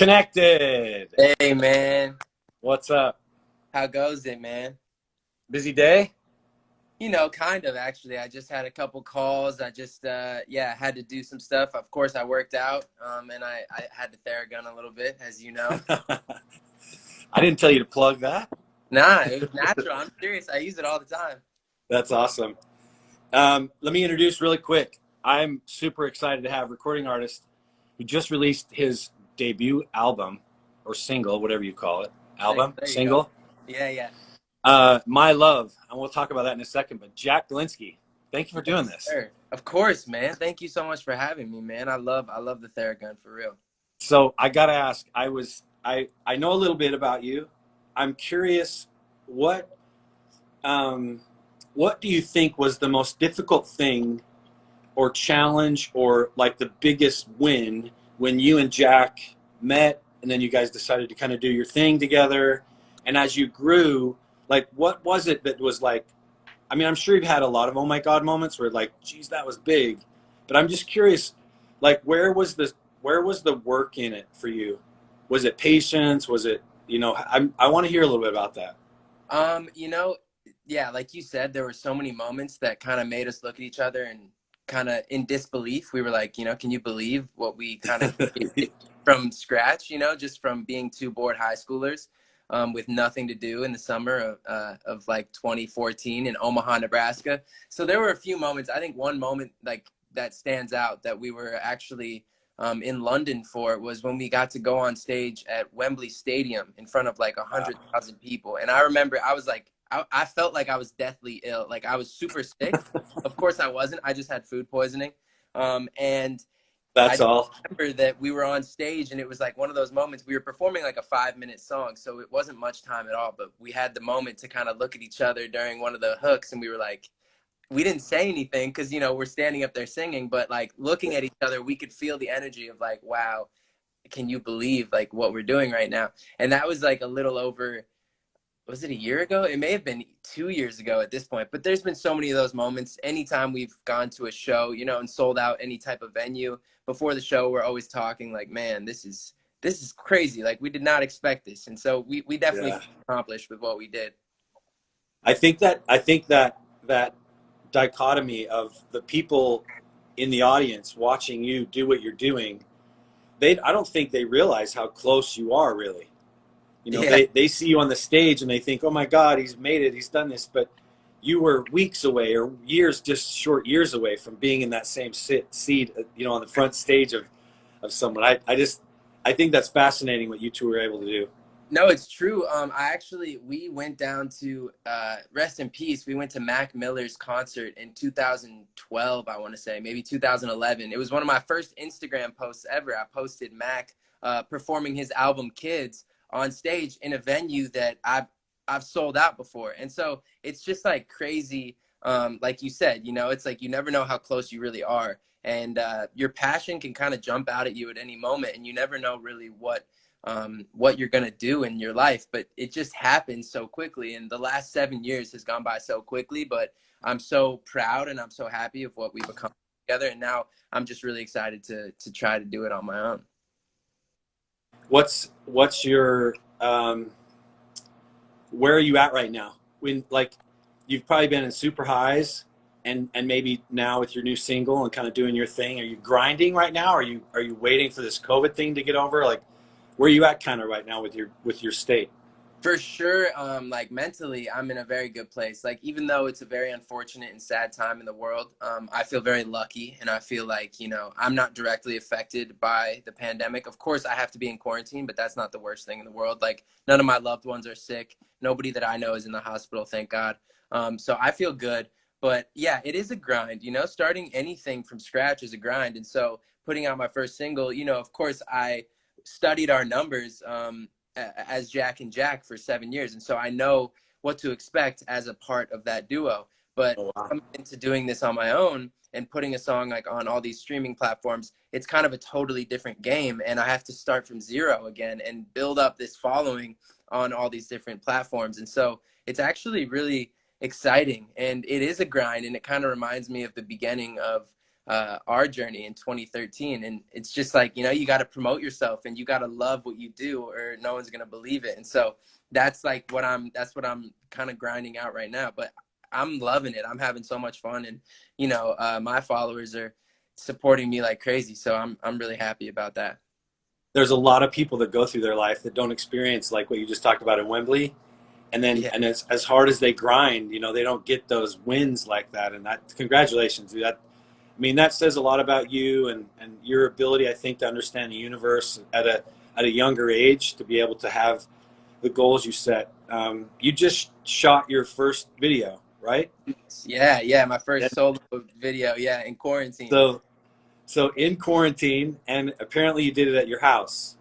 Connected. Hey man, What's up? how goes it, man? Busy day? Kind of actually. I just had a couple calls. I just had to do some stuff. Of course, I worked out, and I had to Theragun a little bit, as you know. I didn't tell you to plug that. Nah, it was natural. I'm serious. I use it all the time. That's awesome. Let me introduce really quick. I'm super excited to have recording artist who just released his debut album or single, whatever you call it. Album? There you go. Single? Yeah. My Love. And we'll talk about that in a second. But Jack Gilinsky, thank you for doing Yes, this. sir. Of course, man. Thank you so much for having me, man. I love the Theragun for real. So I gotta ask, I know a little bit about you. I'm curious, what what do you think was the most difficult thing or challenge or like the biggest win when you and Jack met and then you guys decided to kind of do your thing together? And as you grew, like what was it that was like, I mean, I'm sure you've had a lot of oh my God moments where like, geez, that was big. But I'm just curious, like where was the work in it for you? Was it patience? Was it, I want to hear a little bit about that. Um, you know, yeah, like you said, there were so many moments that kind of made us look at each other and kind of in disbelief. We were like, can you believe what we kind of did from scratch, just from being two bored high schoolers with nothing to do in the summer of like 2014 in Omaha, Nebraska. So there were a few moments. I think one moment like that stands out that we were actually in London for was when we got to go on stage at Wembley Stadium in front of like 100,000 people. And I remember I was like, I felt like I was deathly ill. Like I was super sick. Of course I wasn't. I just had food poisoning. And I That's all. remember that we were on stage and it was like one of those moments we were performing like a 5-minute song. So it wasn't much time at all, but we had the moment to kind of look at each other during one of the hooks and we were like, we didn't say anything because we're standing up there singing, but like looking at each other we could feel the energy of like, wow, can you believe like what we're doing right now? And that was like a little over, was it a year ago? It may have been 2 years ago at this point, but there's been so many of those moments anytime we've gone to a show, and sold out any type of venue. Before the show we're always talking like, man, this is crazy, like we did not expect this. And so we definitely Yeah. accomplished with what we did. I think that dichotomy of the people in the audience watching you do what you're doing, I don't think they realize how close you are really. Yeah. They see you on the stage and they think, oh my God, he's made it, he's done this. But you were weeks away or years, just short years away from being in that same seat, on the front stage of someone. I think that's fascinating what you two were able to do. No, it's true. We went down to rest in peace. We went to Mac Miller's concert in 2012, I want to say, maybe 2011. It was one of my first Instagram posts ever. I posted Mac performing his album Kids on stage in a venue that I've sold out before. And so it's just like crazy. Like you said, it's like you never know how close you really are. And your passion can kind of jump out at you at any moment, and you never know really what you're going to do in your life, but it just happens so quickly. And the last 7 years has gone by so quickly, but I'm so proud and I'm so happy of what we've accomplished together. And now I'm just really excited to try to do it on my own. What's your where are you at right now? When like you've probably been in super highs and maybe now with your new single and kind of doing your thing, are you grinding right now? Are you waiting for this COVID thing to get over? Like where are you at kind of right now with your state? For sure, like mentally, I'm in a very good place. Like even though it's a very unfortunate and sad time in the world, I feel very lucky, and I feel like I'm not directly affected by the pandemic. Of course, I have to be in quarantine, but that's not the worst thing in the world. Like none of my loved ones are sick. Nobody that I know is in the hospital, thank God. So I feel good. But yeah, it is a grind. Starting anything from scratch is a grind, and so putting out my first single, of course, I studied our numbers. As Jack and Jack for 7 years. And so I know what to expect as a part of that duo. But Oh, wow. coming into doing this on my own and putting a song like on all these streaming platforms, it's kind of a totally different game. And I have to start from zero again and build up this following on all these different platforms. And so it's actually really exciting, and it is a grind. And it kind of reminds me of the beginning of our journey in 2013. And it's just like, you know, you got to promote yourself and you got to love what you do or no one's going to believe it. And so that's like that's what I'm kind of grinding out right now, but I'm loving it. I'm having so much fun. And, you know, my followers are supporting me like crazy. So I'm really happy about that. There's a lot of people that go through their life that don't experience like what you just talked about in Wembley. And then, Yeah. and as hard as they grind, you know, they don't get those wins like that. And that, congratulations, dude. That, I mean, that says a lot about you and your ability, I think, to understand the universe at a younger age, to be able to have the goals you set. You just shot your first video, right? Yeah. Yeah. My Yeah. first solo video. Yeah. In quarantine. So, so in quarantine, and apparently you did it at your house.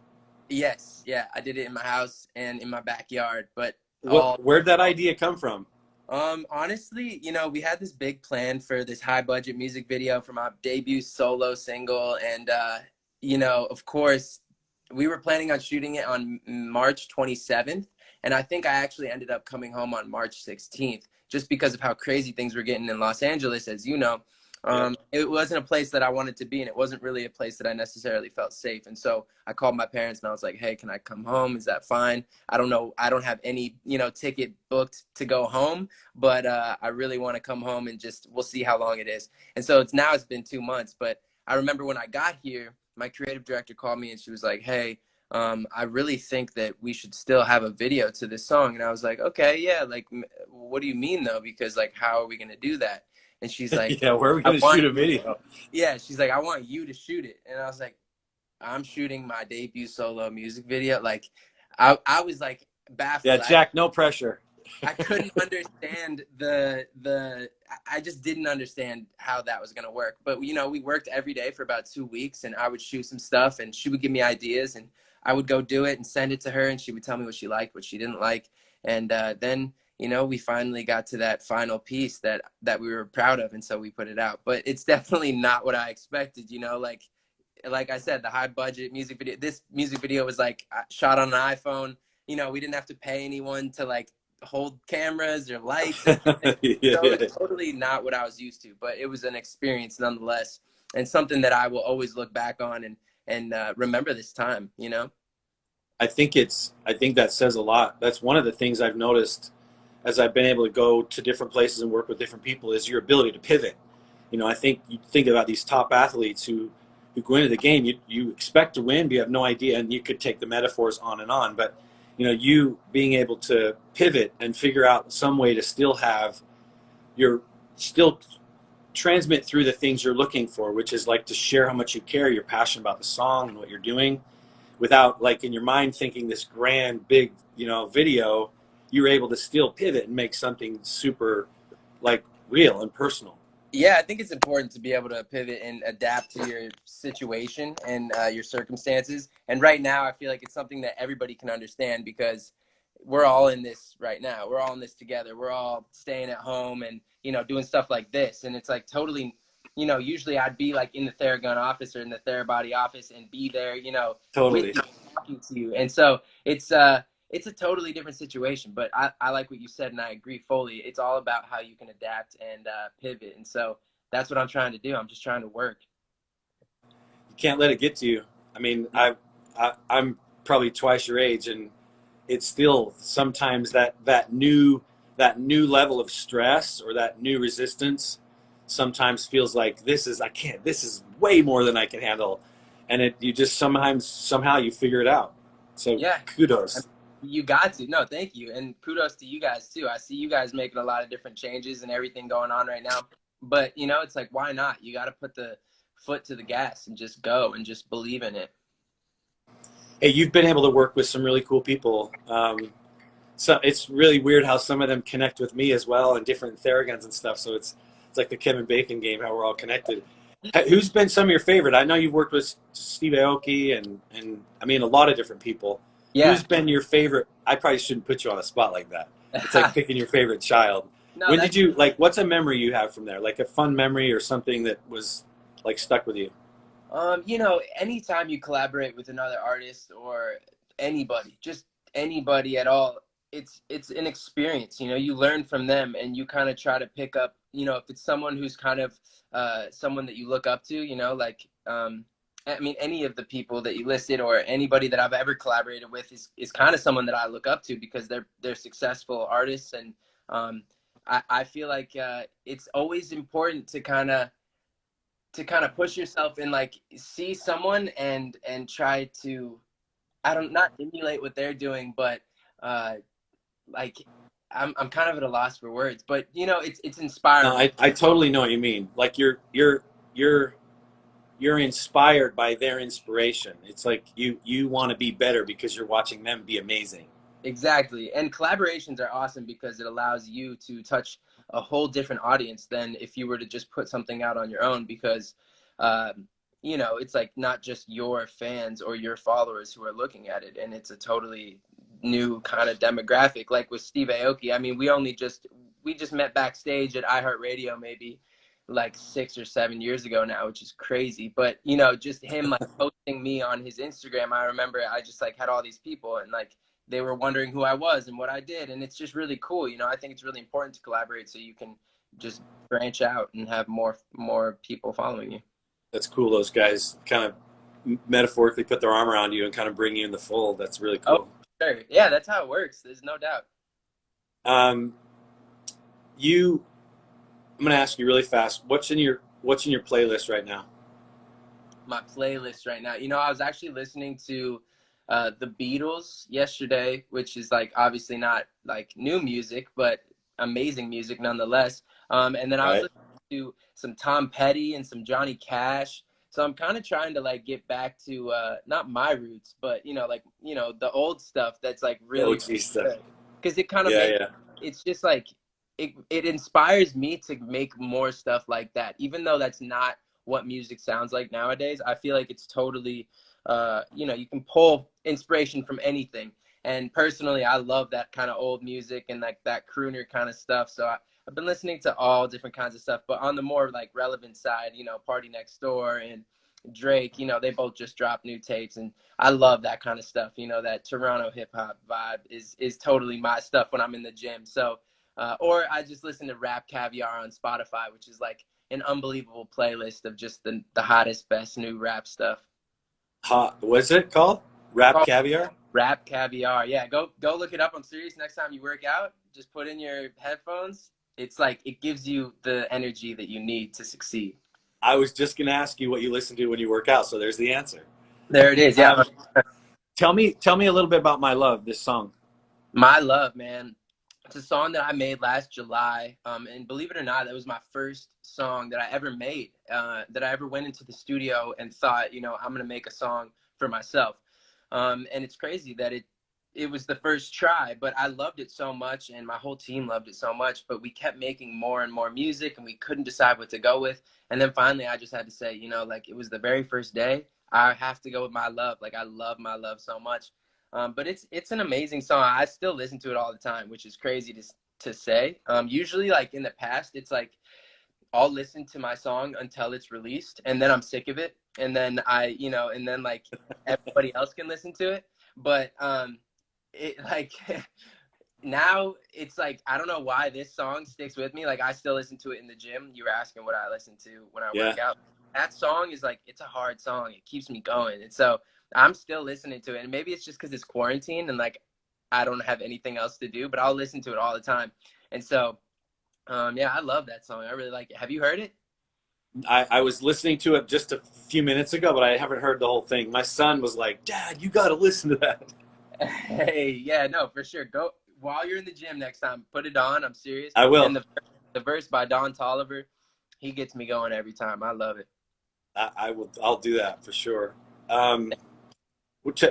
Yes. Yeah. I did it in my house and in my backyard, but all, Where'd that idea come from? honestly, you know, we had this big plan for this high budget music video for my debut solo single. And, you know, of course, we were planning on shooting it on March 27th. And I think I actually ended up coming home on March 16th just because of how crazy things were getting in Los Angeles, as you know. Yep. It wasn't a place that I wanted to be, and it wasn't really a place that I necessarily felt safe. And so I called my parents and I was like, hey, can I come home? Is that fine? I don't know. I don't have any, you know, ticket booked to go home, but I really want to come home and just, we'll see how long it is. And so it's been 2 months, but I remember when I got here, my creative director called me and she was like, hey, I really think that we should still have a video to this song. And I was like, okay, yeah. Like, what do you mean though? Because like, how are we going to do that? And she's like, Yeah, where are we I going to want shoot a you. video? Yeah. She's like, I want you to shoot it. And I was like, I'm shooting my debut solo music video. Like, I was like Yeah, baffled. Jack, no pressure. I couldn't understand I just didn't understand how that was going to work. But, you know, we worked every day for about 2 weeks and I would shoot some stuff and she would give me ideas and I would go do it and send it to her and she would tell me what she liked, what she didn't like. And then, you know, we finally got to that final piece that we were proud of. And so we put it out. But it's definitely not what I expected, you know, like I said, the high budget music video, this music video was like shot on an iPhone. You know, we didn't have to pay anyone to like hold cameras or lights or anything. So Yeah. it's totally not what I was used to, but it was an experience nonetheless, and something that I will always look back on and remember this time. You know. I think that says a lot. That's one of the things I've noticed as I've been able to go to different places and work with different people is your ability to pivot. You know, I think you think about these top athletes who go into the game, you expect to win, but you have no idea, and you could take the metaphors on and on. But you know, you being able to pivot and figure out some way to still have your still transmit through the things you're looking for, which is like to share how much you care, you're passionate about the song and what you're doing, without like in your mind thinking this grand big, you know, video. You're able to still pivot and make something super like real and personal. Yeah, I think it's important to be able to pivot and adapt to your situation and your circumstances. And right now, I feel like it's something that everybody can understand because we're all in this right now. We're all in this together. We're all staying at home and, you know, doing stuff like this. And it's like totally, you know, usually I'd be like in the Theragun office or in the Therabody office and be there, you know, with Totally. you, talking to you. And so it's a totally different situation, but I like what you said and I agree fully. It's all about how you can adapt and pivot. And so that's what I'm trying to do. I'm just trying to work. You can't let it get to you. I mean, I'm probably twice your age, and it's still sometimes that new level of stress or that new resistance sometimes feels like this is I can't. This is way more than I can handle, and it you just sometimes somehow you figure it out. So Yeah. kudos. You got to. No, thank you. And kudos to you guys too. I see you guys making a lot of different changes and everything going on right now. But, you know, it's like, why not? You got to put the foot to the gas and just go and just believe in it. Hey, you've been able to work with some really cool people. So it's really weird how some of them connect with me as well and different Theraguns and stuff. So it's like the Kevin Bacon game, how we're all connected. Who's been some of your favorite? I know you've worked with Steve Aoki and I mean a lot of different people. Yeah. Who's been your favorite? I probably shouldn't put you on a spot like that. It's like picking your favorite child. No, When that's did you like? What's a memory you have from there? Like a fun memory or something that was like stuck with you? you know, anytime you collaborate with another artist or anybody, just anybody at all, it's an experience, you know. You learn from them, and you kind of try to pick up, you know, if it's someone who's kind of someone that you look up to, you know, like I mean, any of the people that you listed or anybody that I've ever collaborated with is kind of someone that I look up to because they're successful artists. And I feel like it's always important to kind of push yourself and like see someone and try to, I don't, not emulate what they're doing, but uh like I'm kind of at a loss for words, but you know, it's No, inspiring. I totally know what you mean. Like you're you're inspired by their inspiration. It's like you want to be better because you're watching them be amazing. Exactly. And collaborations are awesome because it allows you to touch a whole different audience than if you were to just put something out on your own, because you know, it's like not just your fans or your followers who are looking at it, and it's a totally new kind of demographic. Like with Steve Aoki, I mean, we just met backstage at iHeartRadio maybe like 6 or 7 years ago now, which is crazy. But you know, just him like posting me on his Instagram, I remember I just like had all these people and like they were wondering who I was and what I did. And it's just really cool. You know, I think it's really important to collaborate so you can just branch out and have more people following you. That's cool. Those guys kind of metaphorically put their arm around you and kind of bring you in the fold. That's really Oh, cool. sure. Yeah, that's how it works. There's no doubt. Um, you, I'm going to ask you really fast. What's in your playlist right now? My playlist right now. You know, I was actually listening to the Beatles yesterday, which is like obviously not like new music, but amazing music nonetheless. And then I was Right. listening to some Tom Petty and some Johnny Cash. So I'm kind of trying to like get back to not my roots, but you know, like, you know, the old stuff that's like The really OG stuff. good. Because it kind of Yeah, makes, yeah. it's just like it inspires me to make more stuff like that, even though that's not what music sounds like nowadays. I feel like it's totally, you know, you can pull inspiration from anything. And personally, I love that kind of old music and like that crooner kind of stuff. So I've been listening to all different kinds of stuff, but on the more like relevant side, you know, Party Next Door and Drake, you know, they both just dropped new tapes, and I love that kind of stuff. You know, that Toronto hip hop vibe is totally my stuff when I'm in the gym. So, or I just listen to Rap Caviar on Spotify, which is like an unbelievable playlist of just the hottest, best new rap stuff. What's it called? Rap Called Caviar? Rap Caviar. Yeah, go look it up. I'm serious. Next time you work out, just put in your headphones. It's like it gives you the energy that you need to succeed. I was just going to ask you what you listen to when you work out, so there's the answer. There it is. Yeah. Um, tell me a little bit about My Love, this song. My Love, man. It's a song that I made last July. And believe it or not, that was my first song that I ever made, that I ever went into the studio and thought, you know, I'm going to make a song for myself. And it's crazy that it was the first try, but I loved it so much and my whole team loved it so much, but we kept making more and more music and we couldn't decide what to go with. And then finally I just had to say, you know, like it was the very first day, I have to go with My Love. Like I love My Love so much. But it's an amazing song. I still listen to it all the time, which is crazy to say. Usually like in the past, it's like I'll listen to my song until it's released and then I'm sick of it. And then you know, and then like everybody else can listen to it. But it like now it's like, I don't know why this song sticks with me. Like I still listen to it in the gym. You were asking what I listen to when I Yeah. work out. That song is like, it's a hard song. It keeps me going. And so I'm still listening to it. And maybe it's just because it's quarantine and like I don't have anything else to do, but I'll listen to it all the time. And so yeah, I love that song. I really like it. Have you heard it? I was listening to it just a few minutes ago, but I haven't heard the whole thing. My son was like, Dad, you got to listen to that. Hey, yeah, no, for sure. Go while you're in the gym next time. Put it on. I'm serious. I And will. the verse by Don Tolliver, he gets me going every time. I love it. I will. I'll do that for sure. Um,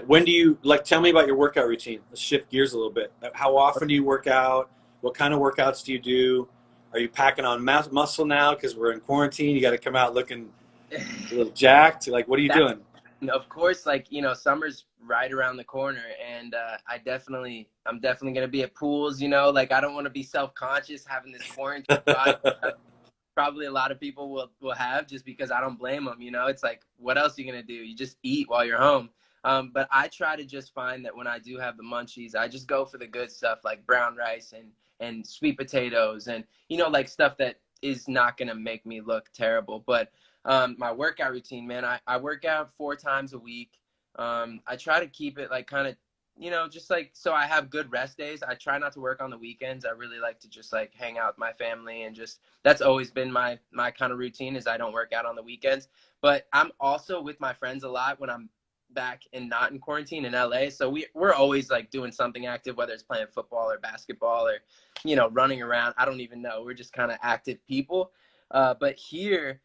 when do you like? Tell me about your workout routine. Let's shift gears a little bit. How often do you work out? What kind of workouts do you do? Are you packing on muscle now because we're in quarantine? You got to come out looking a little jacked. Like, what are you That, doing? of course, like, you know, summer's right around the corner, and I'm definitely gonna be at pools. You know, like I don't want to be self-conscious having this quarantine body. Probably a lot of people will have, just because I don't blame them. You know, it's like, what else are you gonna do? You just eat while you're home. But I try to just find that when I do have the munchies, I just go for the good stuff like brown rice and sweet potatoes and, you know, like stuff that is not going to make me look terrible. But my workout routine, man, I work out 4 times a week. I try to keep it like kind of, you know, just like, so I have good rest days. I try not to work on the weekends. I really like to just like hang out with my family and just, that's always been my kind of routine is I don't work out on the weekends. But I'm also with my friends a lot when I'm back and not in quarantine in LA. So we're always like doing something active, whether it's playing football or basketball or, you know, running around. I don't even know. We're just kind of active people. But here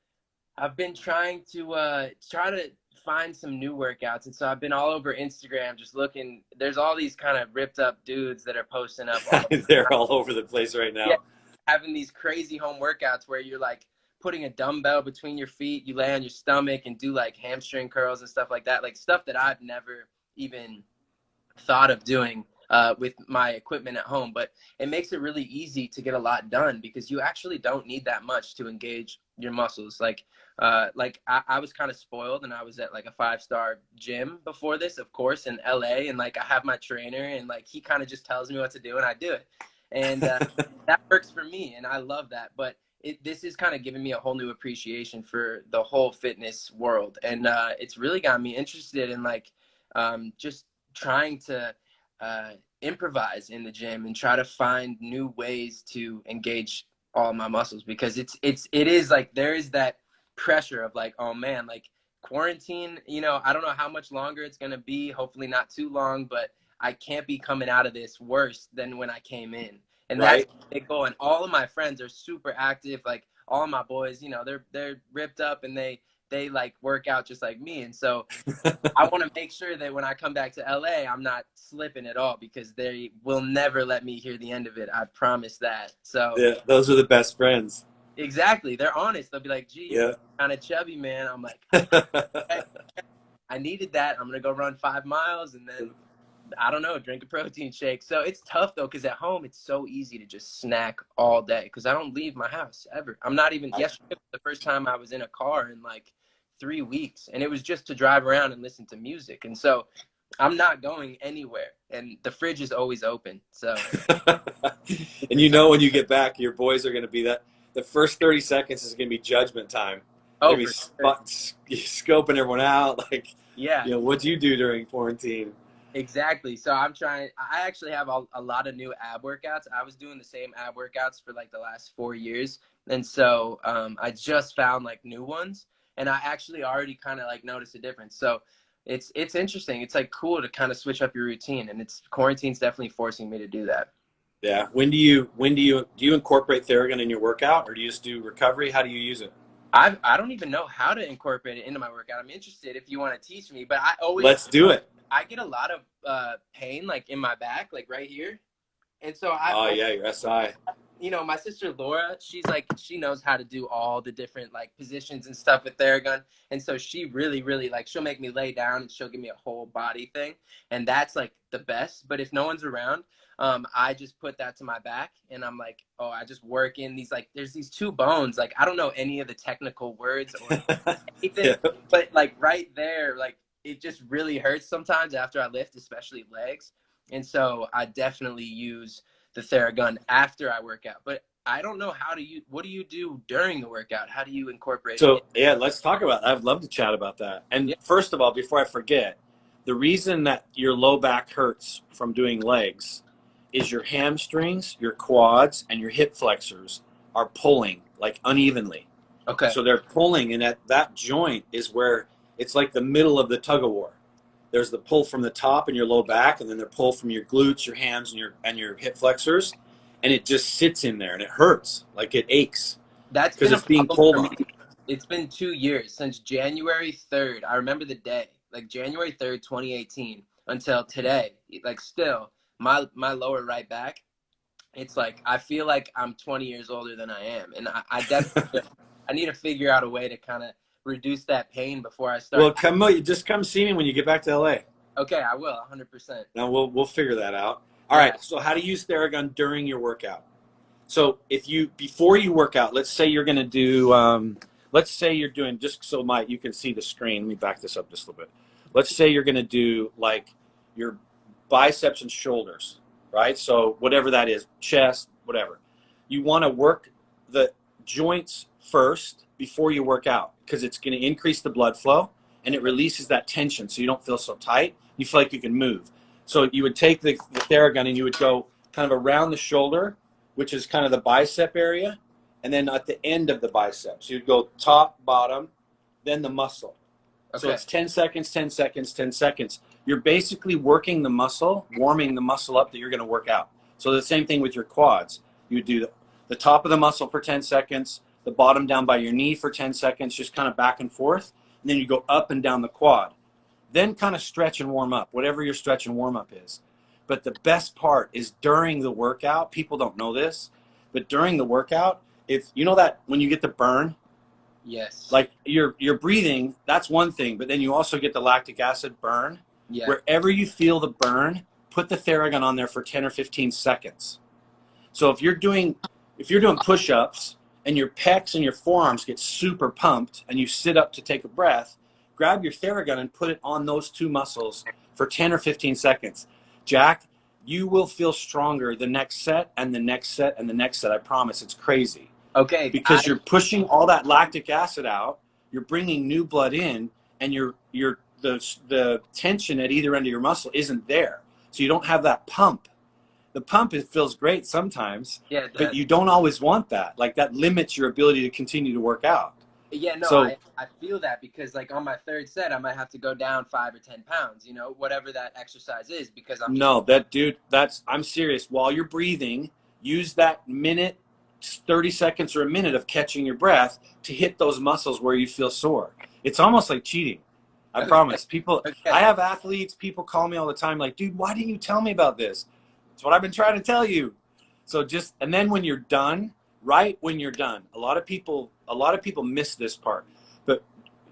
I've been trying to find some new workouts. And so I've been all over Instagram just looking. There's all these kind of ripped up dudes that are posting up all They're all over the place right yeah, now. having these crazy home workouts where you're like putting a dumbbell between your feet, you lay on your stomach and do like hamstring curls and stuff like that, like stuff that I've never even thought of doing with my equipment at home. But it makes it really easy to get a lot done because you actually don't need that much to engage your muscles. Like I was kind of spoiled and I was at like a 5-star gym before this, of course, in LA. And like I have my trainer and like he kind of just tells me what to do and I do it. And that works for me. And I love that. But this is kind of giving me a whole new appreciation for the whole fitness world. And it's really got me interested in like just trying to improvise in the gym and try to find new ways to engage all my muscles because it is like there is that pressure of like, oh man, like quarantine, you know, I don't know how much longer it's going to be, hopefully not too long, but I can't be coming out of this worse than when I came in. And that's Right. the big goal. And all of my friends are super active. Like all of my boys, you know, they're ripped up and they like work out just like me. And so I want to make sure that when I come back to LA, I'm not slipping at all because they will never let me hear the end of it. I promise that. So Yeah, those are the best friends. exactly. They're honest. They'll be like, gee, you're Yeah. kind of chubby, man. I'm like, okay, I needed that. I'm going to go run 5 miles and then, I don't know, drink a protein shake. So it's tough though, because at home, it's so easy to just snack all day because I don't leave my house ever. I'm not even, yesterday was the first time I was in a car in like 3 weeks and it was just to drive around and listen to music. And so I'm not going anywhere and the fridge is always open. So And you know when you get back, your boys are going to be that. The first 30 seconds is going to be judgment time. They're oh, going for to sure. be scoping everyone out. Like, Yeah. you know, what'd you do during quarantine? Exactly. So I'm trying, I actually have a lot of new ab workouts. I was doing the same ab workouts for like the last 4 years. And so I just found like new ones and I actually already kind of like noticed a difference. So it's interesting. It's like cool to kind of switch up your routine and it's quarantine's definitely forcing me to do that. Yeah. Do you incorporate Theragun in your workout or do you just do recovery? How do you use it? I don't even know how to incorporate it into my workout. I'm interested if you want to teach me, but Let's do it. I get a lot of pain like in my back, like right here. And so Oh, yeah, your SI. you know, my sister Laura, she's like, she knows how to do all the different like positions and stuff with Theragun. And so she really, really like, she'll make me lay down and she'll give me a whole body thing. And that's like the best. But if no one's around, I just put that to my back and I'm like, oh, I just work in these, like, there's these 2 bones. Like, I don't know any of the technical words or anything, Yeah. but like right there, like it just really hurts sometimes after I lift, especially legs. And so I definitely use the Theragun after I work out. But I don't know what do you do during the workout? How do you incorporate it? So, yeah, let's talk about that. I'd love to chat about that. And Yeah. first of all, before I forget, the reason that your low back hurts from doing legs is your hamstrings, your quads, and your hip flexors are pulling like unevenly. Okay. So they're pulling, and at that joint is where it's like the middle of the tug of war. There's the pull from the top in your low back, and then the pull from your glutes, your hams, and your hip flexors, and it just sits in there, and it hurts, like it aches, That's because been a it's being problem pulled for me. on. It's been 2 years since January 3rd. I remember the day, like January 3rd, 2018 until today. Like still my lower right back, it's like I feel like I'm 20 years older than I am. And I definitely I need to figure out a way to kind of reduce that pain before I Well, start. just come see me when you get back to LA. Okay, I will 100%. Now we'll figure that out. All Yeah. right. So how to use Theragun during your workout? So before you work out, let's say you're going to do, let's say you're doing, just so you can see the screen. Let me back this up just a little bit. let's say you're going to do like your biceps and shoulders, right? So whatever that is, chest, whatever. You want to work the joints first before you work out, because it's going to increase the blood flow and it releases that tension so you don't feel so tight. You feel like you can move. So you would take the Theragun and you would go kind of around the shoulder, which is kind of the bicep area, and then at the end of the biceps. You'd go top, bottom, then the muscle. Okay. So it's 10 seconds, 10 seconds, 10 seconds. You're basically working the muscle, warming the muscle up that you're going to work out. So the same thing with your quads. You would do the top of the muscle for 10 seconds, the bottom down by your knee for 10 seconds, just kind of back and forth. And then you go up and down the quad. Then kind of stretch and warm up, whatever your stretch and warm up is. But the best part is during the workout, people don't know this, but during the workout, if you know that when you get the burn, yes, like you're breathing, that's one thing, but then you also get the lactic acid burn. Yeah. Wherever you feel the burn, put the Theragun on there for 10 or 15 seconds. So if you're doing push-ups and your pecs and your forearms get super pumped and you sit up to take a breath, grab your Theragun and put it on those two muscles for 10 or 15 seconds. Jack, you will feel stronger the next set and the next set and the next set. I promise. It's crazy. Okay. Because you're pushing all that lactic acid out, you're bringing new blood in, and the tension at either end of your muscle isn't there. So you don't have that pump. The pump, it feels great sometimes, yeah, but you don't always want that. Like that limits your ability to continue to work out. Yeah, no, so, I feel that because like on my third set, I might have to go down 5 or 10 pounds, you know, whatever that exercise is, because I'm serious. While you're breathing, use that minute, 30 seconds or a minute of catching your breath to hit those muscles where you feel sore. It's almost like cheating. I promise. People, I have athletes, people call me all the time like, dude, why didn't you tell me about this? It's what I've been trying to tell you. So and then when you're done, right when you're done, a lot of people miss this part, but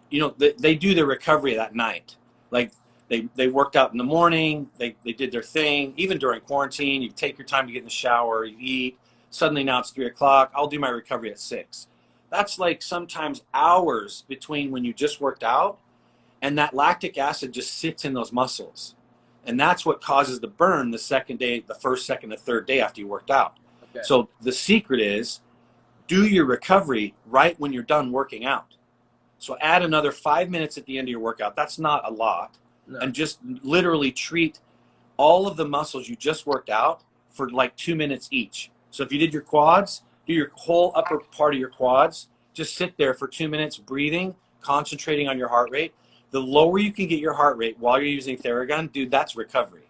you know, they do their recovery that night. Like they worked out in the morning, they did their thing. Even during quarantine, you take your time to get in the shower, you eat. Suddenly now it's 3 o'clock. I'll do my recovery at 6. That's like sometimes hours between when you just worked out, and that lactic acid just sits in those muscles. And that's what causes the burn the second day, the first, second, the third day after you worked out. Okay. So the secret is do your recovery right when you're done working out. So add another 5 minutes at the end of your workout. That's not a lot. No. And just literally treat all of the muscles you just worked out for like 2 minutes each. So if you did your quads, do your whole upper part of your quads. Just sit there for 2 minutes breathing, concentrating on your heart rate. The lower you can get your heart rate while you're using Theragun, dude, that's recovery.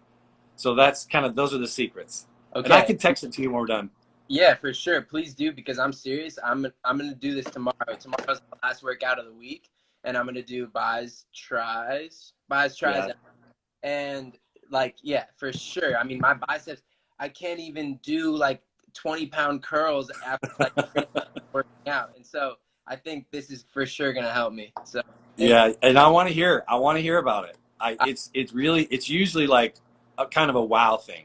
So that's those are the secrets. Okay. And I can text it to you when we're done. Yeah, for sure. Please do, because I'm serious. I'm gonna do this tomorrow. Tomorrow's the last workout of the week, and I'm gonna do bis, tris, yeah. And like, yeah, for sure. I mean, my biceps, I can't even do like 20-pound curls after like working out, and so I think this is for sure gonna help me. So. Yeah, and I want to hear about it. It's usually like a kind of a wow thing.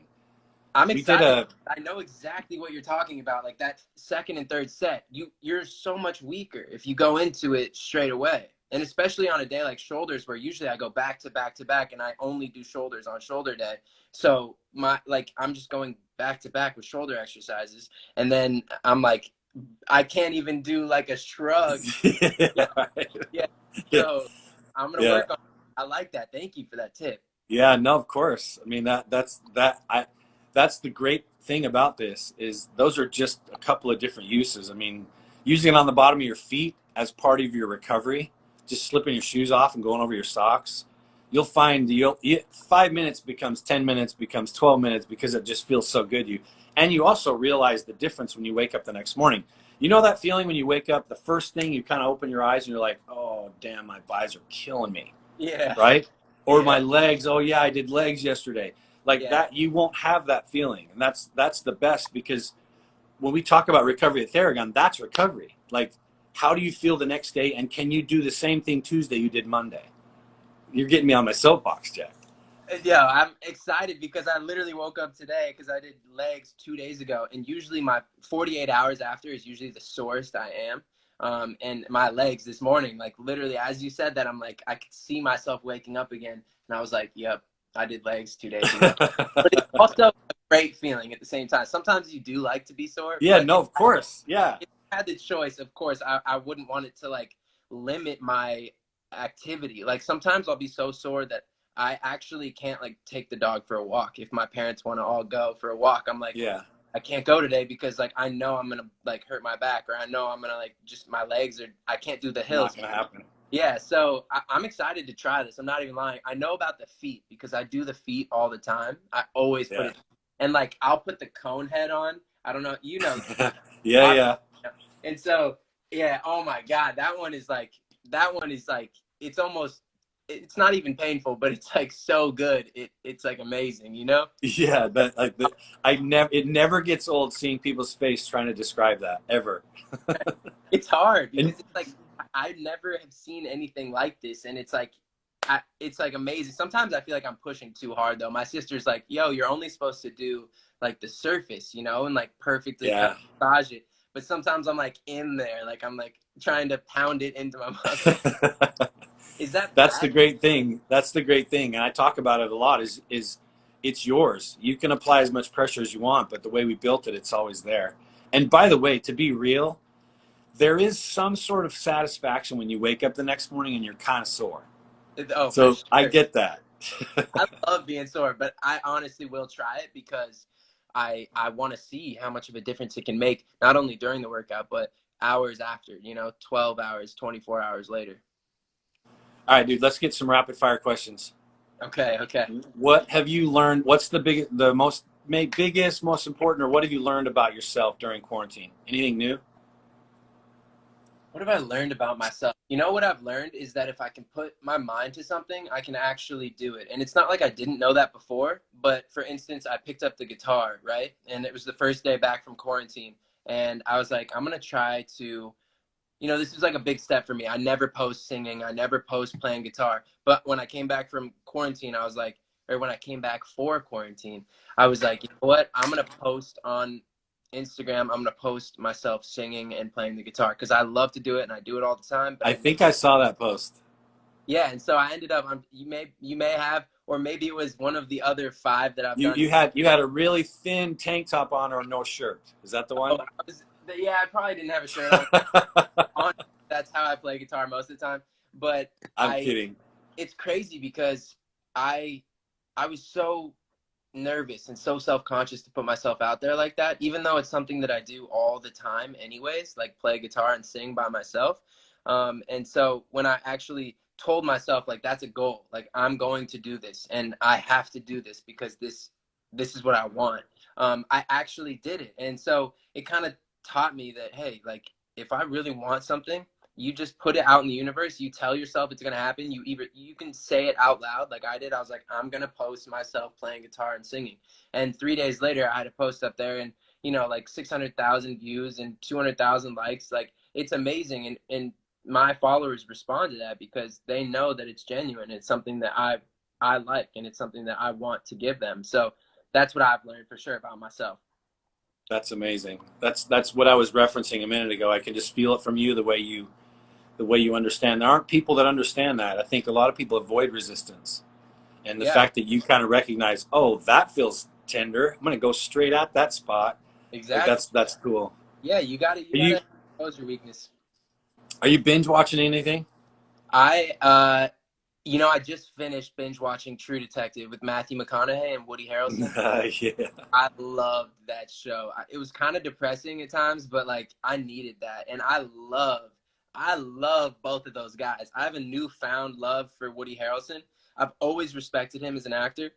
I'm excited. I know exactly what you're talking about. Like that second and third set, you're so much weaker if you go into it straight away. And especially on a day like shoulders, where usually I go back to back to back, and I only do shoulders on shoulder day. So I'm just going back to back with shoulder exercises, and then I'm like, I can't even do like a shrug. Yeah. Yeah. So I'm gonna work on. I like that. Thank you for that tip. Yeah. No, of course. I mean that's the great thing about this is those are just a couple of different uses. I mean, using it on the bottom of your feet as part of your recovery, just slipping your shoes off and going over your socks. You'll find 5 minutes becomes 10 minutes, becomes 12 minutes because it just feels so good. And you also realize the difference when you wake up the next morning. You know that feeling when you wake up, the first thing you kind of open your eyes and you're like, oh, damn, my buys are killing me. Yeah. Right? Or my legs, oh, yeah, I did legs yesterday. Like that, you won't have that feeling. And that's the best, because when we talk about recovery at Theragun, that's recovery. Like, how do you feel the next day? And can you do the same thing Tuesday you did Monday? You're getting me on my soapbox, Jack. Yeah, I'm excited because I literally woke up today because I did legs 2 days ago. And usually my 48 hours after is usually the sorest I am. And my legs this morning, like literally as you said that, I'm like, I could see myself waking up again. And I was like, yep, I did legs 2 days ago. But it's also a great feeling at the same time. Sometimes you do like to be sore, Yeah, but no, of course. Yeah. if I had the choice, of course, I wouldn't want it to like limit my activity. Like sometimes I'll be so sore that I actually can't like take the dog for a walk. If my parents want to all go for a walk, I'm like, Yeah. I can't go today because like I know I'm gonna like hurt my back, or I know I'm gonna like just my legs, or I can't do the Not hills. going to happen. Yeah, so I'm excited to try this. I'm not even lying. I know about the feet because I do the feet all the time. I always put Yeah. it, and like I'll put the cone head on. I don't know, you know, Yeah, yeah. and so yeah. Oh my God, that one is like it's almost it's not even painful, but it's like so good. It's like amazing, you know. Yeah, that like the I never it never gets old seeing people's face trying to describe that ever. It's hard And because it's like I never have seen anything like this, and it's like amazing. Sometimes I feel like I'm pushing too hard though. My sister's like, "Yo, you're only supposed to do like the surface, you know, and like perfectly kind yeah. of massage it." But sometimes I'm like in there, like I'm like trying to pound it into my muscle. Is that That's the bad? great thing. That's the great thing. And I talk about it a lot is it's yours. You can apply as much pressure as you want, but the way we built it, it's always there. And by the way, to be real, there is some sort of satisfaction when you wake up the next morning and you're kind of sore. Oh, for So I sure. get that. I love being sore, but I honestly will try it because I want to see how much of a difference it can make, not only during the workout, but hours after, you know, 12 hours, 24 hours later. All right, dude, let's get some rapid fire questions. Okay, okay. What have you learned? What's the most biggest, most important, or what have you learned about yourself during quarantine? Anything new? What have I learned about myself? You know, what I've learned is that if I can put my mind to something, I can actually do it. And it's not like I didn't know that before, but for instance, I picked up the guitar, right? And it was the first day back from quarantine. And I was like, I'm going to try to, you know, this is like a big step for me. I never post singing, I never post playing guitar. But when I came back from quarantine, I was like, or when I came back for quarantine, I was like, you know what? I'm going to post on Instagram. I'm going to post myself singing and playing the guitar because I love to do it and I do it all the time. But I think I saw that post. yeah. And so I ended up, you may have, or maybe it was one of the other five that I've You done. you had a really thin tank top on or no shirt. Is that the Oh, one? yeah, I probably didn't have a shirt on. That's how I play guitar most of the time. But I'm kidding. it's crazy because I I was so nervous and so self-conscious to put myself out there like that, even though it's something that I do all the time anyways, like play guitar and sing by myself. And so when I actually told myself like that's a goal, like I'm going to do this and I have to do this because this is what I want. I actually did it. And so it kind of taught me that, hey, like if I really want something, you just put it out in the universe. You tell yourself it's gonna happen. You can say it out loud like I did. I was like, I'm gonna post myself playing guitar and singing. And 3 days later, I had a post up there, and you know, like 600,000 views and 200,000 likes. Like it's amazing, and my followers respond to that because they know that it's genuine. It's something that I like, and it's something that I want to give them. So that's what I've learned for sure about myself. That's amazing. That's what I was referencing a minute ago. I can just feel it from you the way you understand. There aren't people that understand that. I think a lot of people avoid resistance. And the Yeah, fact that you kind of recognize, oh, that feels tender. I'm going to go straight at that spot. Like exactly. that's cool. Yeah, you Are you gotta expose your weakness. are you binge watching anything? I you know, I just finished binge watching True Detective with Matthew McConaughey and Woody Harrelson. Yeah. I loved that show. It was kind of depressing at times, but like I needed that. And I love both of those guys. I have a newfound love for Woody Harrelson. I've always respected him as an actor,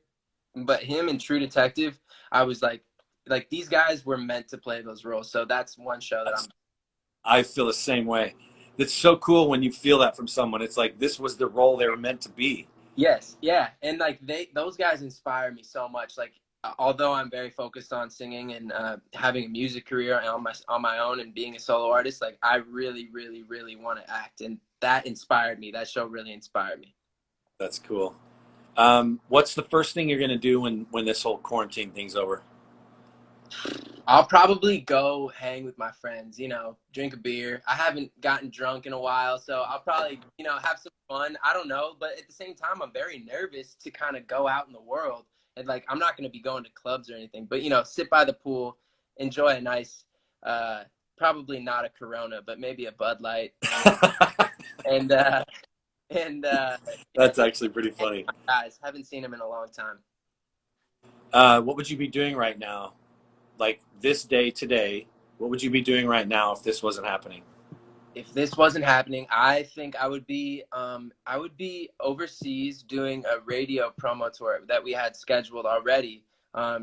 but him in True Detective, I was like these guys were meant to play those roles. So that's one show that I'm. I feel the same way. It's so cool when you feel that from someone. It's like this was the role they were meant to be. Yes, yeah, and like those guys inspire me so much. Like, although I'm very focused on singing and having a music career on my own and being a solo artist, like I really, really, really want to act, and that inspired me. That show really inspired me. That's cool. What's the first thing you're going to do when this whole quarantine thing's over? I'll probably go hang with my friends, you know, drink a beer. I haven't gotten drunk in a while, so I'll probably, you know, have some fun. I don't know, but at the same time, I'm very nervous to kind of go out in the world. And like, I'm not going to be going to clubs or anything, but, you know, sit by the pool, enjoy a nice, uh, probably not a Corona, but maybe a Bud Light. And, yeah, That's just actually pretty hang with funny. my guys. Haven't seen them in a long time. What would you be doing right now? Like this day today, what would you be doing right now if this wasn't happening? If this wasn't happening, I think I would be overseas doing a radio promo tour that we had scheduled already,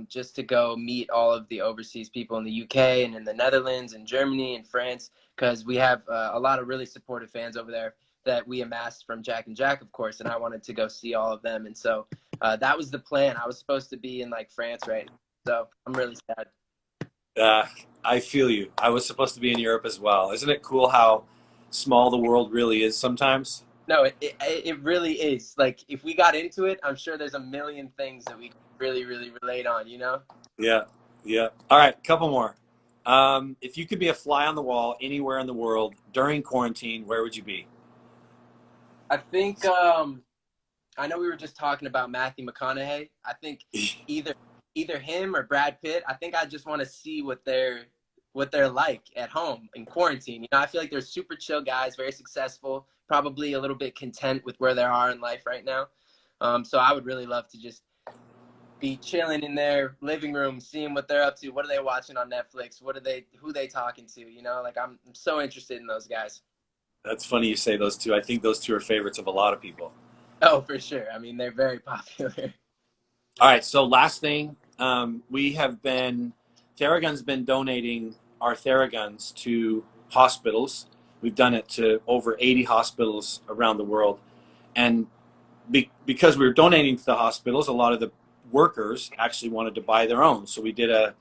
just to go meet all of the overseas people in the UK and in the Netherlands and Germany and France, because we have a lot of really supportive fans over there that we amassed from Jack and Jack, of course, and I wanted to go see all of them, and so that was the plan. I was supposed to be in like France right now, so I'm really sad. Uh, I feel you. I was supposed to be in Europe as well. Isn't it cool how small the world really is sometimes? No, it really is. Like if we got into it, I'm sure there's a million things that we could really, really relate on, you know? Yeah, yeah. All right, couple more. If you could be a fly on the wall anywhere in the world during quarantine, where would you be? I think I know we were just talking about Matthew McConaughey. I think either either him or Brad Pitt. I think I just want to see what they're like at home in quarantine. You know, I feel like they're super chill guys, very successful, probably a little bit content with where they are in life right now. So I would really love to just be chilling in their living room, seeing what they're up to. What are they watching on Netflix? Who they talking to? You know, like I'm so interested in those guys. That's funny you say those two. I think those two are favorites of a lot of people. Oh, for sure. I mean, they're very popular. All right, so last thing, we have been, Theragun's been donating our Theraguns to hospitals. We've done it to over 80 hospitals around the world. And because we were donating to the hospitals, a lot of the workers actually wanted to buy their own. So we did a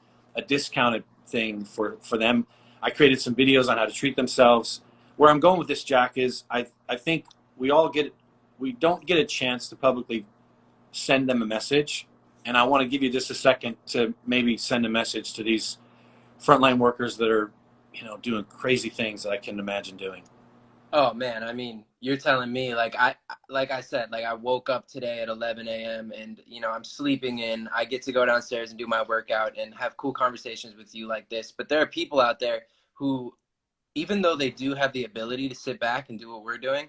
discounted thing for them. I created some videos on how to treat themselves. Where I'm going with this, Jack, is I think we don't get a chance to publicly send them a message. And I want to give you just a second to maybe send a message to these frontline workers that are, doing crazy things that I can imagine doing. Oh man, I mean, you're telling me like I said, like I woke up today at 11 a.m. and you know, I'm sleeping in. I get to go downstairs and do my workout and have cool conversations with you like this. But there are people out there who, even though they do have the ability to sit back and do what we're doing,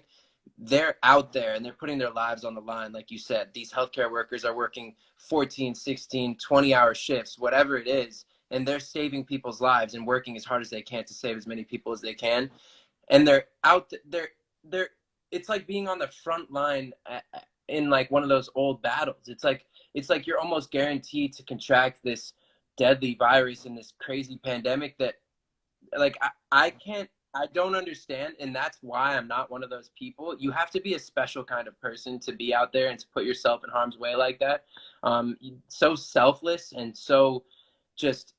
they're out there and they're putting their lives on the line. Like you said, these healthcare workers are working 14, 16, 20-hour shifts, whatever it is, and they're saving people's lives and working as hard as they can to save as many people as they can. And they're out they're it's like being on the front line in like one of those old battles. It's like you're almost guaranteed to contract this deadly virus and this crazy pandemic that like I can't, I don't understand, and that's why I'm not one of those people. You have to be a special kind of person to be out there and to put yourself in harm's way like that. So selfless and so just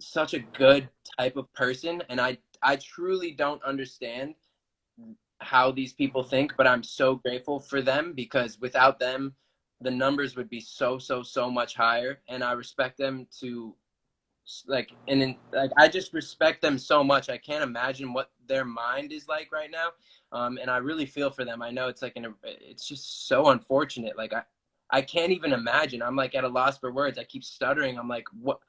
such a good type of person, and I truly don't understand how these people think, but I'm so grateful for them because without them, the numbers would be so much higher, and I respect them to like I just respect them so much. I can't imagine what their mind is like right now, and I really feel for them. I know it's like it's just so unfortunate. Like I can't even imagine. I'm like at a loss for words. I keep stuttering. I'm like, what?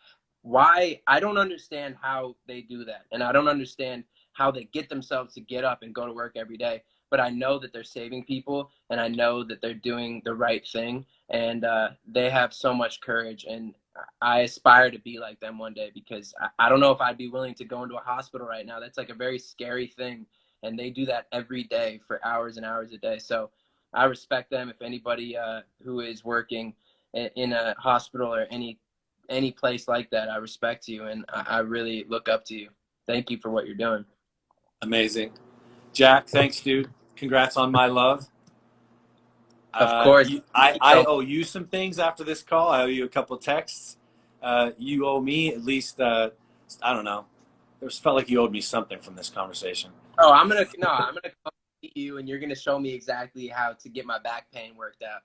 Why? I don't understand how they do that, and I don't understand how they get themselves to get up and go to work every day. But I know that they're saving people, and I know that they're doing the right thing, and they have so much courage. And I aspire to be like them one day because I don't know if I'd be willing to go into a hospital right now. That's like a very scary thing. And they do that every day for hours and hours a day. So I respect them. If anybody who is working in a hospital or any place like that, I respect you and I really look up to you. Thank you for what you're doing. Amazing. Jack, thanks, dude. Congrats on my love. Of course. I owe you some things after this call. I owe you a couple of texts. You owe me at least, I don't know. It felt like you owed me something from this conversation. Oh, I'm gonna come see you, and you're gonna show me exactly how to get my back pain worked out.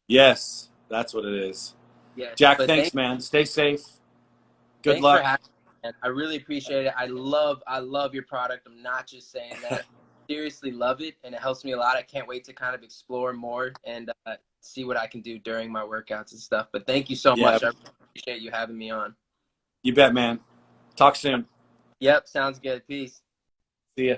Yes, that's what it is. Yes, Jack, but thanks, man. Stay safe. Good Thanks for luck. having me, man. I really appreciate it. I love your product. I'm not just saying that. I seriously love it, and it helps me a lot. I can't wait to kind of explore more and see what I can do during my workouts and stuff. But thank you so Yeah, much. I appreciate you having me on. you bet, man. Talk soon. Yep, sounds good. Peace. See ya.